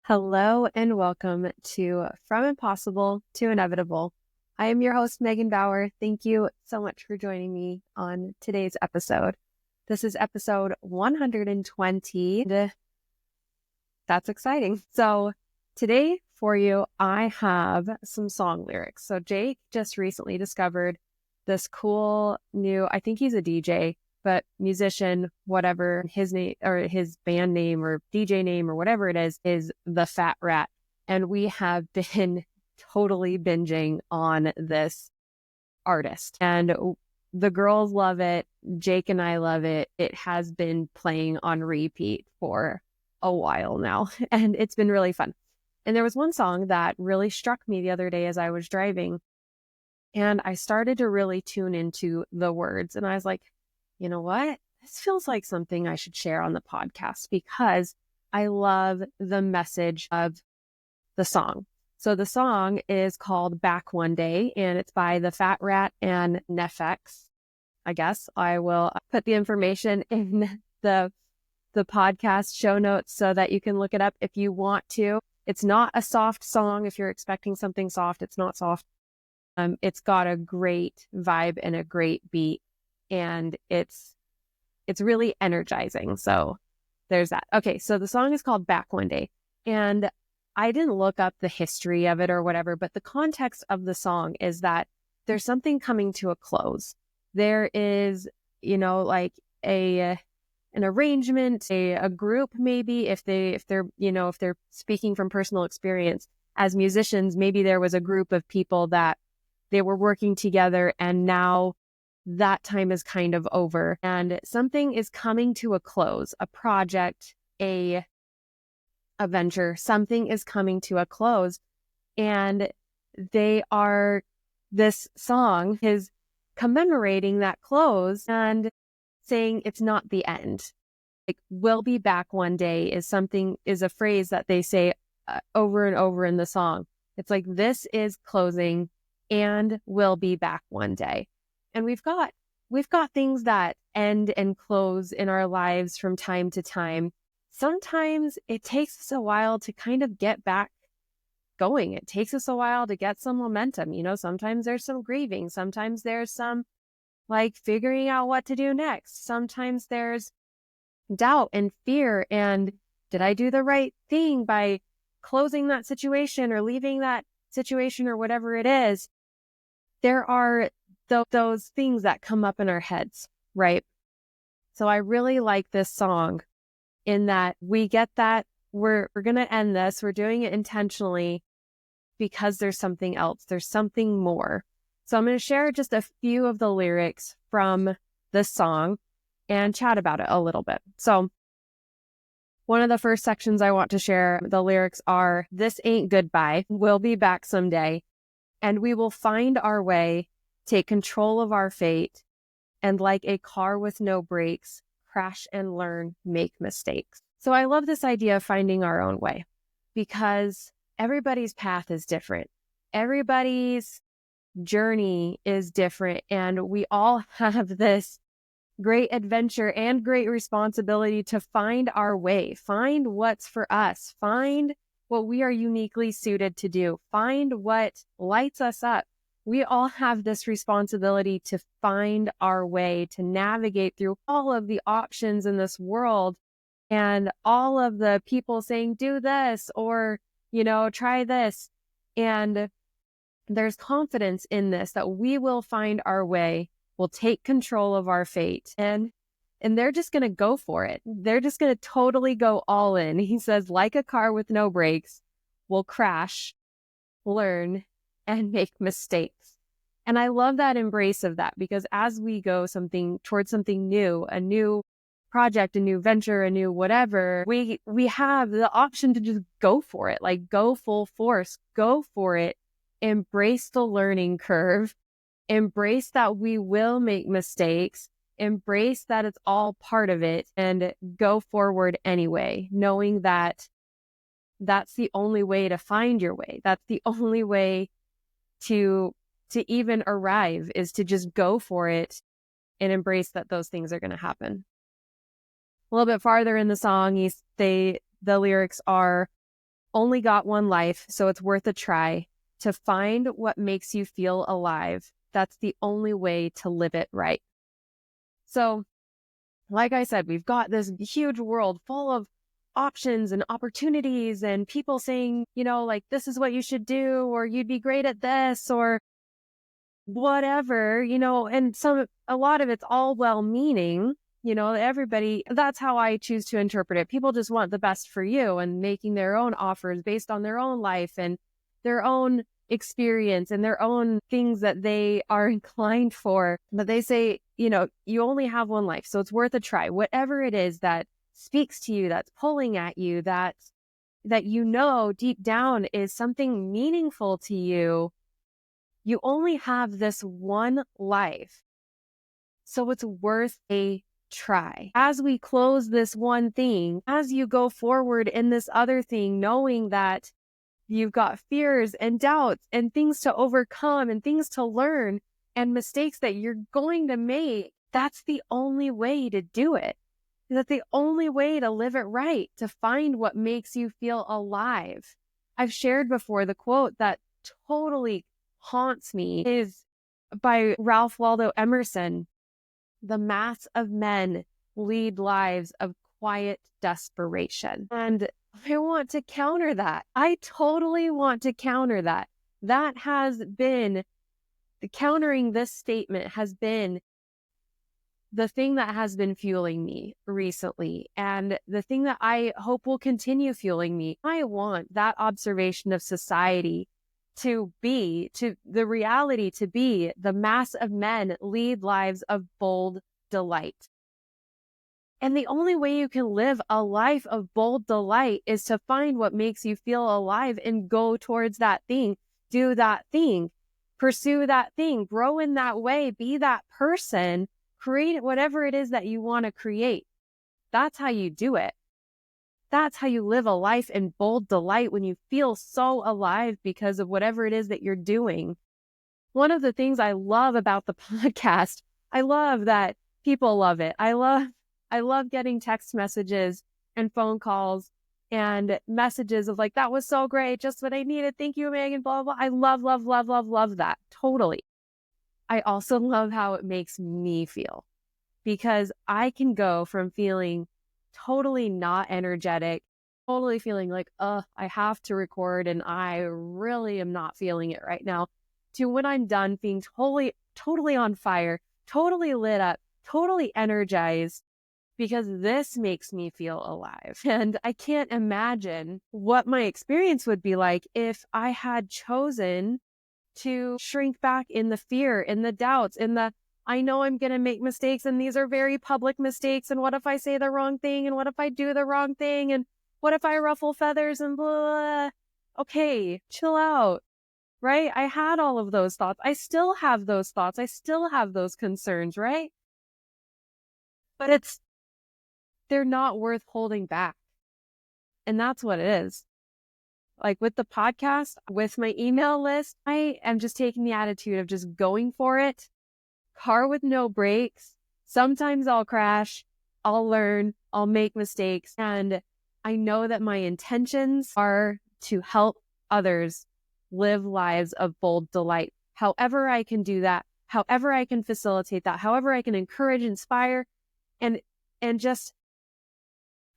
Hello and welcome to From Impossible to Inevitable. I am your host, Megan Bauer. Thank you so much for joining me on today's episode. This is episode 120. That's exciting. So today for you, I have some song lyrics. So Jake just recently discovered this cool new, I think he's a DJ, but musician, whatever his name or his band name or DJ name or whatever it is TheFatRat. And we have been totally binging on this artist. And the girls love it. Jake and I love it. It has been playing on repeat for a while now, and it's been really fun. And there was one song that really struck me the other day as I was driving, and I started to really tune into the words. And I was like, you know what? This feels like something I should share on the podcast because I love the message of the song. So the song is called Back One Day, and it's by TheFatRat and NEFFEX. I guess I will put the information in the podcast show notes so that you can look it up if you want to. It's not a soft song. If you're expecting something soft, it's not soft. It's got a great vibe and a great beat, and it's really energizing. So there's that. Okay, so the song is called Back One Day, and I didn't look up the history of it or whatever, but the context of the song is that there's something coming to a close. There is, like an arrangement, a group, maybe if they're speaking from personal experience as musicians, maybe there was a group of people that they were working together, and now that time is kind of over and something is coming to a close, a project, a venture, something is coming to a close, and this song is commemorating that close and saying it's not the end. Like, we'll be back one day is a phrase that they say over and over in the song. It's like, this is closing and we'll be back one day. And we've got things that end and close in our lives from time to time. Sometimes it takes us a while to kind of get back going. It takes us a while to get some momentum. Sometimes there's some grieving. Sometimes there's some figuring out what to do next. Sometimes there's doubt and fear. And did I do the right thing by closing that situation or leaving that situation or whatever it is? There are those things that come up in our heads, right? So I really like this song in that we get that we're going to end this. We're doing it intentionally because there's something else. There's something more. So I'm going to share just a few of the lyrics from this song and chat about it a little bit. So one of the first sections I want to share, the lyrics are, "This ain't goodbye. We'll be back someday. And we will find our way, take control of our fate, and like a car with no brakes, crash and learn, make mistakes." So I love this idea of finding our own way because everybody's path is different. Everybody's journey is different. And we all have this great adventure and great responsibility to find our way, find what's for us, find what we are uniquely suited to do, find what lights us up. We all have this responsibility to find our way, to navigate through all of the options in this world and all of the people saying, do this, or, try this. And there's confidence in this, that we will find our way, we'll take control of our fate. And they're just going to go for it. They're just going to totally go all in. He says, like a car with no brakes, we'll crash, learn, and make mistakes. And I love that embrace of that, because as we go towards something new, a new project, a new venture, a new whatever, we have the option to just go for it, go full force, go for it, embrace the learning curve, embrace that we will make mistakes, embrace that it's all part of it, and go forward anyway, knowing that that's the only way to find your way. That's the only way to even arrive, is to just go for it and embrace that those things are going to happen. A little bit farther in the song, the lyrics are, only got one life, so it's worth a try to find what makes you feel alive. That's the only way to live it right. So, like I said, we've got this huge world full of options and opportunities and people saying, like, this is what you should do, or you'd be great at this, or whatever, and a lot of it's all well-meaning, everybody, that's how I choose to interpret it. People just want the best for you and making their own offers based on their own life and their own experience and their own things that they are inclined for. But they say, you only have one life, so it's worth a try. Whatever it is that speaks to you, that's pulling at you, that deep down is something meaningful to you. You only have this one life, so it's worth a try. As we close this one thing, as you go forward in this other thing, knowing that you've got fears and doubts and things to overcome and things to learn and mistakes that you're going to make, that's the only way to do it. That's the only way to live it right, to find what makes you feel alive. I've shared before the quote that totally haunts me is by Ralph Waldo Emerson. The mass of men lead lives of quiet desperation. And I want to counter that. I totally want to counter that. That has been, countering this statement has been the thing that has been fueling me recently, and the thing that I hope will continue fueling me. I want that observation of society to be, to the reality to be, the mass of men lead lives of bold delight. And the only way you can live a life of bold delight is to find what makes you feel alive and go towards that thing, do that thing, pursue that thing, grow in that way, be that person, create whatever it is that you want to create. That's how you do it. That's how you live a life in bold delight, when you feel so alive because of whatever it is that you're doing. One of the things I love about the podcast, I love that people love it. I love getting text messages and phone calls and messages of like, that was so great, just what I needed. Thank you, Megan, blah, blah. I love, love, love, love, love that. Totally. I also love how it makes me feel, because I can go from feeling totally not energetic, totally feeling like, I have to record and I really am not feeling it right now, to when I'm done being totally on fire, totally lit up, totally energized, because this makes me feel alive. And I can't imagine what my experience would be like if I had chosen to shrink back in the fear, in the doubts, in the, I know I'm going to make mistakes and these are very public mistakes. And what if I say the wrong thing? And what if I do the wrong thing? And what if I ruffle feathers and blah, blah, blah. Okay, chill out, right? I had all of those thoughts. I still have those thoughts. I still have those concerns, right? But they're not worth holding back. And that's what it is. Like with the podcast, with my email list, I am just taking the attitude of just going for it. Car with no brakes. Sometimes I'll crash, I'll learn, I'll make mistakes. And I know that my intentions are to help others live lives of bold delight. However I can do that, however I can facilitate that, however I can encourage, inspire, and just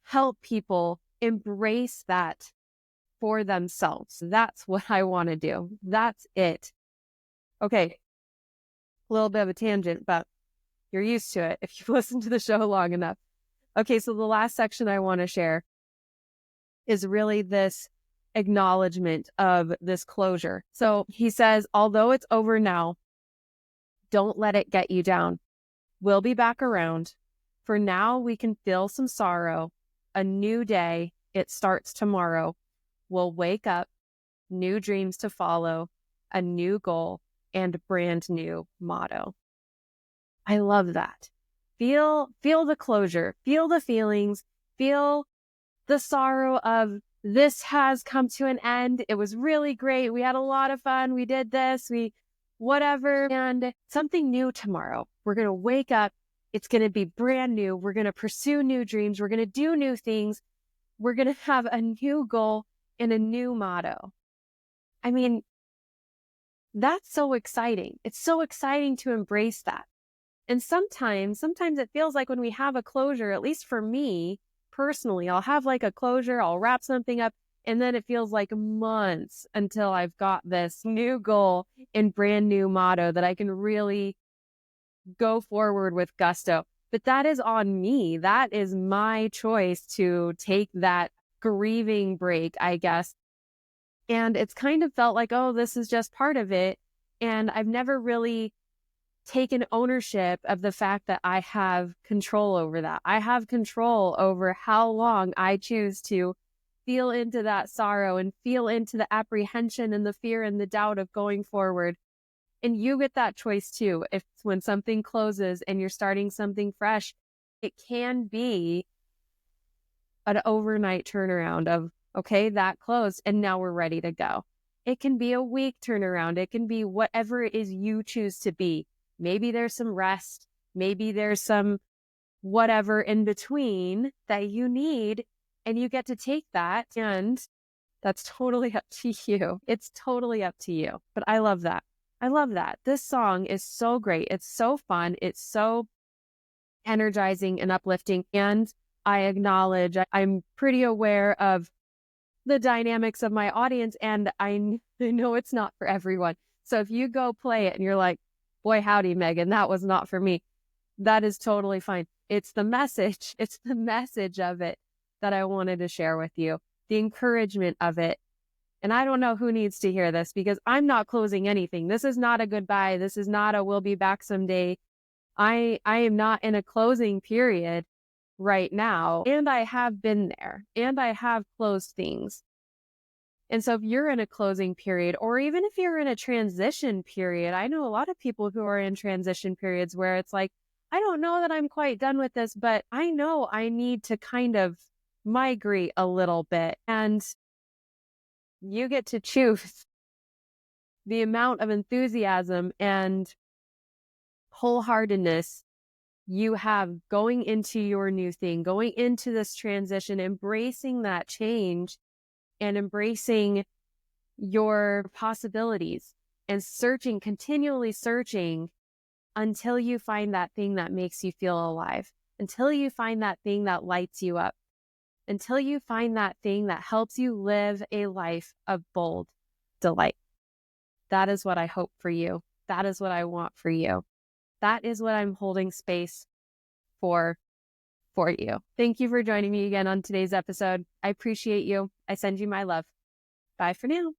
help people embrace that for themselves. That's what I want to do. That's it. Okay. A little bit of a tangent, but you're used to it if you've listened to the show long enough. Okay. So the last section I want to share is really this acknowledgement of this closure. So he says, although it's over now, don't let it get you down. We'll be back around. For now, we can feel some sorrow. A new day. It starts tomorrow. We'll wake up, new dreams to follow, a new goal, and brand new motto. I love that. Feel the closure, feel the feelings, feel the sorrow of this has come to an end. It was really great. We had a lot of fun. We did this, whatever, and something new tomorrow. We're going to wake up. It's going to be brand new. We're going to pursue new dreams. We're going to do new things. We're going to have a new goal and a new motto. I mean, that's so exciting. It's so exciting to embrace that. And sometimes it feels like when we have a closure, at least for me personally, I'll have like a closure, I'll wrap something up, and then it feels like months until I've got this new goal and brand new motto that I can really go forward with gusto. But that is on me. That is my choice to take that grieving break, I guess. And it's kind of felt like, oh, this is just part of it. And I've never really taken ownership of the fact that I have control over that. I have control over how long I choose to feel into that sorrow and feel into the apprehension and the fear and the doubt of going forward. And you get that choice too. If when something closes and you're starting something fresh, it can be an overnight turnaround of, okay, that closed and now we're ready to go. It can be a week turnaround. It can be whatever it is you choose to be. Maybe there's some rest. Maybe there's some whatever in between that you need, and you get to take that, and that's totally up to you. It's totally up to you. But I love that. I love that. This song is so great. It's so fun. It's so energizing and uplifting. And I acknowledge I'm pretty aware of the dynamics of my audience, and I know it's not for everyone. So if you go play it and you're like, boy, howdy, Megan, that was not for me, that is totally fine. It's the message. It's the message of it that I wanted to share with you, the encouragement of it. And I don't know who needs to hear this because I'm not closing anything. This is not a goodbye. This is not a we'll be back someday. I am not in a closing period right now. And I have been there and I have closed things. And so if you're in a closing period, or even if you're in a transition period, I know a lot of people who are in transition periods where it's like, I don't know that I'm quite done with this, but I know I need to kind of migrate a little bit. And you get to choose the amount of enthusiasm and wholeheartedness you have going into your new thing, going into this transition, embracing that change and embracing your possibilities and searching, continually searching until you find that thing that makes you feel alive, until you find that thing that lights you up, until you find that thing that helps you live a life of bold delight. That is what I hope for you. That is what I want for you. That is what I'm holding space for you. Thank you for joining me again on today's episode. I appreciate you. I send you my love. Bye for now.